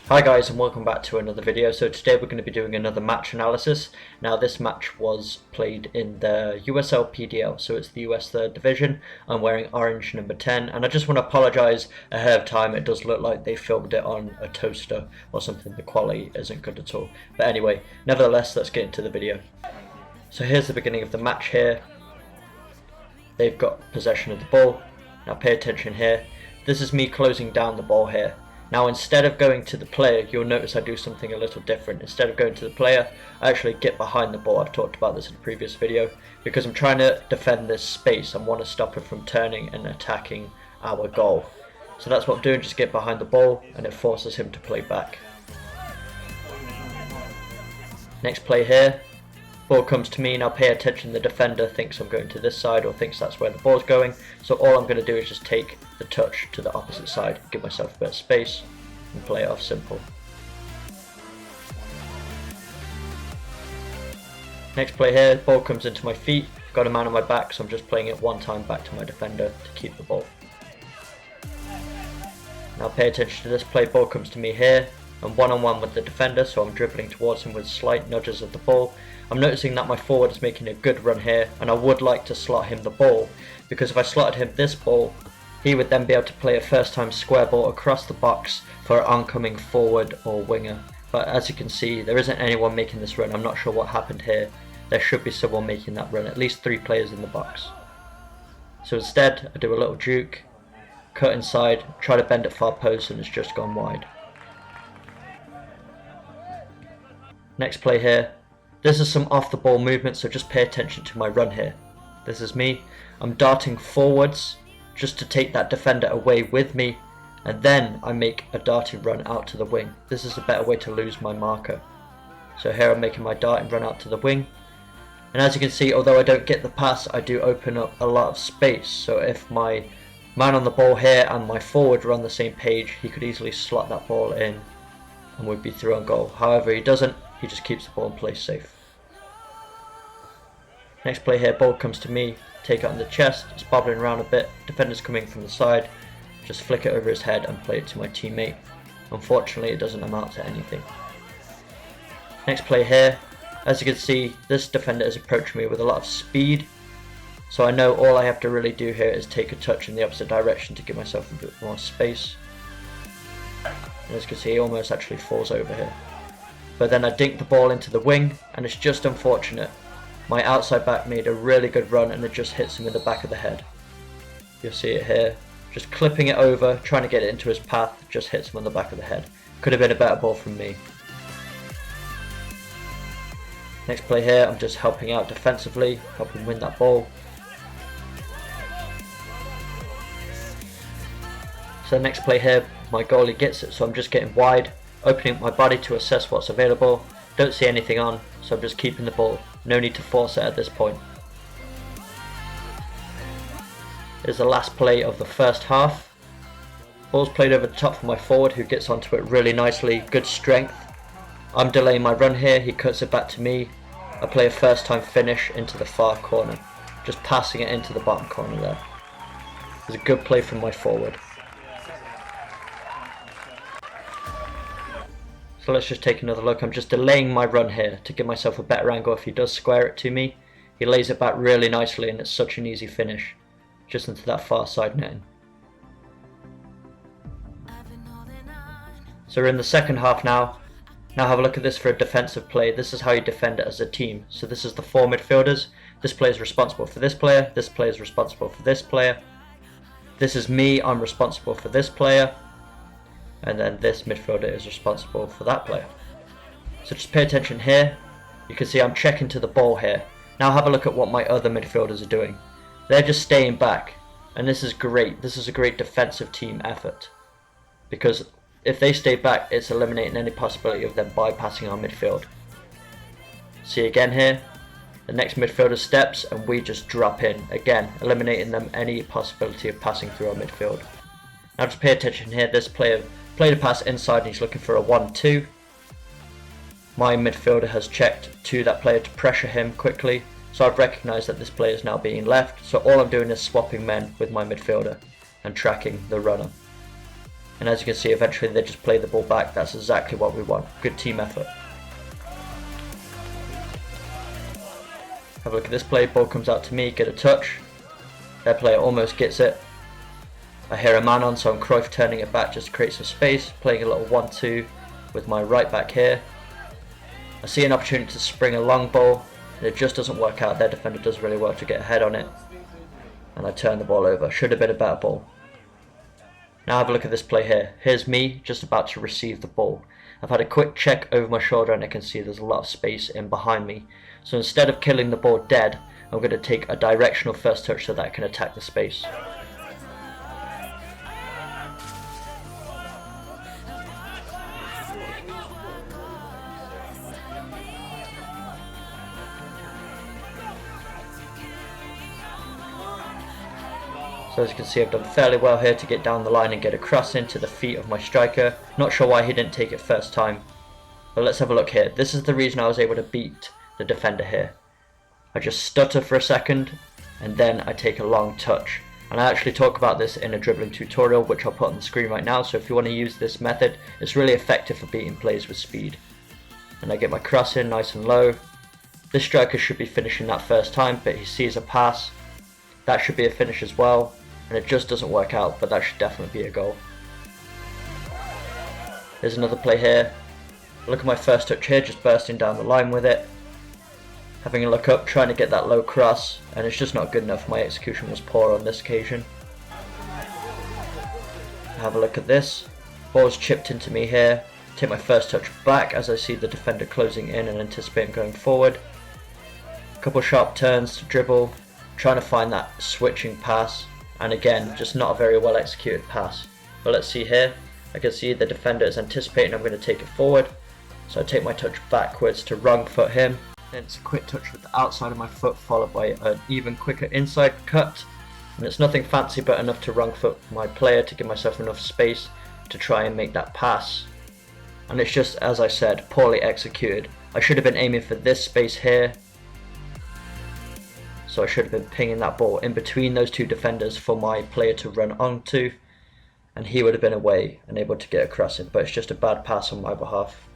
Hi guys, and welcome back to another video. So today we're going to be doing another match analysis. Now this match was played in the USL PDL, so it's the US 3rd Division. I'm wearing orange number 10, and I just want to apologise ahead of time. It does look like they filmed it on a toaster or something. The quality isn't good at all. But anyway, nevertheless, let's get into the video. So here's the beginning of the match here. They've got possession of the ball. Now pay attention here. This is me closing down the ball here. Now instead of going to the player, you'll notice I do something a little different. Instead of going to the player, I actually get behind the ball. I've talked about this in a previous video, because I'm trying to defend this space and want to stop him from turning and attacking our goal. So that's what I'm doing, just get behind the ball, and it forces him to play back. Next play here, ball comes to me. Now pay attention, the defender thinks I'm going to this side or thinks that's where the ball's going, so all I'm going to do is just take the touch to the opposite side, give myself a bit of space and play it off simple. Next play here, ball comes into my feet, got a man on my back, so I'm just playing it one time back to my defender to keep the ball. Now pay attention to this play, ball comes to me here, I'm one-on-one with the defender, so I'm dribbling towards him with slight nudges of the ball. I'm noticing that my forward is making a good run here, and I would like to slot him the ball, because if I slotted him this ball, he would then be able to play a first time square ball across the box for an oncoming forward or winger. But as you can see, there isn't anyone making this run. I'm not sure what happened here. There should be someone making that run, at least 3 players in the box. So instead, I do a little juke, cut inside, try to bend it far post, and it's just gone wide. Next play here. This is some off the ball movement, so just pay attention to my run here. This is me. I'm darting forwards just to take that defender away with me, and then I make a darting run out to the wing. This is a better way to lose my marker. So here I'm making my darting run out to the wing, and as you can see, although I don't get the pass, I do open up a lot of space. So if my man on the ball here and my forward were on the same page, he could easily slot that ball in and would be through on goal. However, he doesn't. He just keeps the ball in place safe. Next play here, ball comes to me, take it on the chest, it's bobbling around a bit, defender's coming from the side, just flick it over his head and play it to my teammate. Unfortunately, it doesn't amount to anything. Next play here, as you can see, this defender is approaching me with a lot of speed, so I know all I have to really do here is take a touch in the opposite direction to give myself a bit more space. And as you can see, he almost actually falls over here. But then I dink the ball into the wing, and it's just unfortunate. My outside back made a really good run and it just hits him in the back of the head. You'll see it here. Just clipping it over, trying to get it into his path, just hits him on the back of the head. Could have been a better ball from me. Next play here, I'm just helping out defensively, helping win that ball. So the next play here, my goalie gets it, so I'm just getting wide, opening up my body to assess what's available. Don't see anything on, so I'm just keeping the ball. No need to force it at this point. Here's the last play of the first half. Ball's played over the top for my forward, who gets onto it really nicely. Good strength. I'm delaying my run here, he cuts it back to me. I play a first time finish into the far corner, just passing it into the bottom corner there. It's a good play from my forward. So let's just take another look. I'm just delaying my run here to give myself a better angle if he does square it to me. He lays it back really nicely and it's such an easy finish, just into that far side netting. So we're in the second half now. Now have a look at this for a defensive play. This is how you defend it as a team. So this is the 4 midfielders. This player is responsible for this player. This player is responsible for this player. This is me. I'm responsible for this player. And then this midfielder is responsible for that player. So just pay attention here. You can see I'm checking to the ball here. Now have a look at what my other midfielders are doing. They're just staying back, and this is great. This is a great defensive team effort, because if they stay back, it's eliminating any possibility of them bypassing our midfield. See again here, the next midfielder steps and we just drop in, again eliminating them any possibility of passing through our midfield. Now just pay attention here, this player played a pass inside and he's looking for a 1-2. My midfielder has checked to that player to pressure him quickly, so I've recognised that this player is now being left, so all I'm doing is swapping men with my midfielder and tracking the runner. And as you can see, eventually they just play the ball back. That's exactly what we want. Good team effort. Have a look at this play. Ball comes out to me, get a touch. Their player almost gets it. I hear a man on, so I'm Cruyff turning it back just to create some space. Playing a little 1-2 with my right back here. I see an opportunity to spring a long ball, and it just doesn't work out. Their defender does really well to get ahead on it. And I turn the ball over. Should have been a better ball. Now have a look at this play here. Here's me just about to receive the ball. I've had a quick check over my shoulder and I can see there's a lot of space in behind me. So instead of killing the ball dead, I'm going to take a directional first touch so that I can attack the space. So as you can see, I've done fairly well here to get down the line and get a cross into the feet of my striker. Not sure why he didn't take it first time. But let's have a look here. This is the reason I was able to beat the defender here. I just stutter for a second and then I take a long touch. And I actually talk about this in a dribbling tutorial, which I'll put on the screen right now. So if you want to use this method, it's really effective for beating players with speed. And I get my cross in nice and low. This striker should be finishing that first time, but he sees a pass. That should be a finish as well. And it just doesn't work out, but that should definitely be a goal. There's another play here. Look at my first touch here, just bursting down the line with it. Having a look up, trying to get that low cross, and it's just not good enough. My execution was poor on this occasion. Have a look at this. Ball's chipped into me here. Take my first touch back as I see the defender closing in and anticipating going forward. A couple sharp turns to dribble, trying to find that switching pass. And again, just not a very well executed pass. But let's see here. I can see the defender is anticipating I'm going to take it forward. So I take my touch backwards to wrong foot him. Then it's a quick touch with the outside of my foot followed by an even quicker inside cut. And it's nothing fancy but enough to wrong foot my player to give myself enough space to try and make that pass. And it's just, as I said, poorly executed. I should have been aiming for this space here. So I should have been pinging that ball in between those two defenders for my player to run onto, and he would have been away and able to get across it, but it's just a bad pass on my behalf.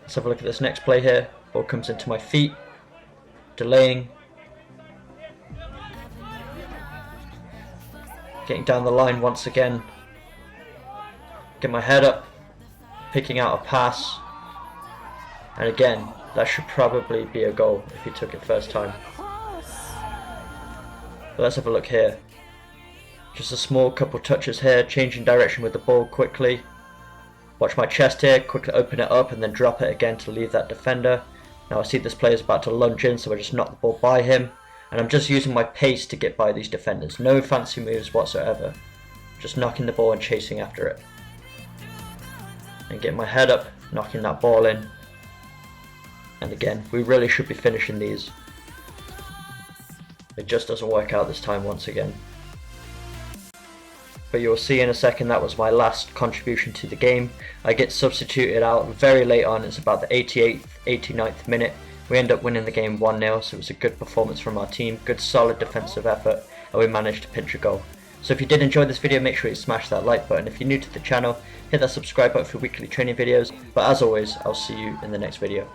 Let's have a look at this next play here. Ball comes into my feet, delaying, getting down the line once again, get my head up, picking out a pass. And again, that should probably be a goal if he took it first time. But let's have a look here. Just a small couple touches here, changing direction with the ball quickly. Watch my chest here, quickly open it up and then drop it again to leave that defender. Now I see this player is about to lunge in, so I just knock the ball by him. And I'm just using my pace to get by these defenders. No fancy moves whatsoever. Just knocking the ball and chasing after it. And getting my head up, knocking that ball in. And again, we really should be finishing these. It just doesn't work out this time once again. But you'll see in a second that was my last contribution to the game. I get substituted out very late on. It's about the 88th, 89th minute. We end up winning the game 1-0, so it was a good performance from our team. Good solid defensive effort, and we managed to pinch a goal. So if you did enjoy this video, make sure you smash that like button. If you're new to the channel, hit that subscribe button for weekly training videos. But as always, I'll see you in the next video.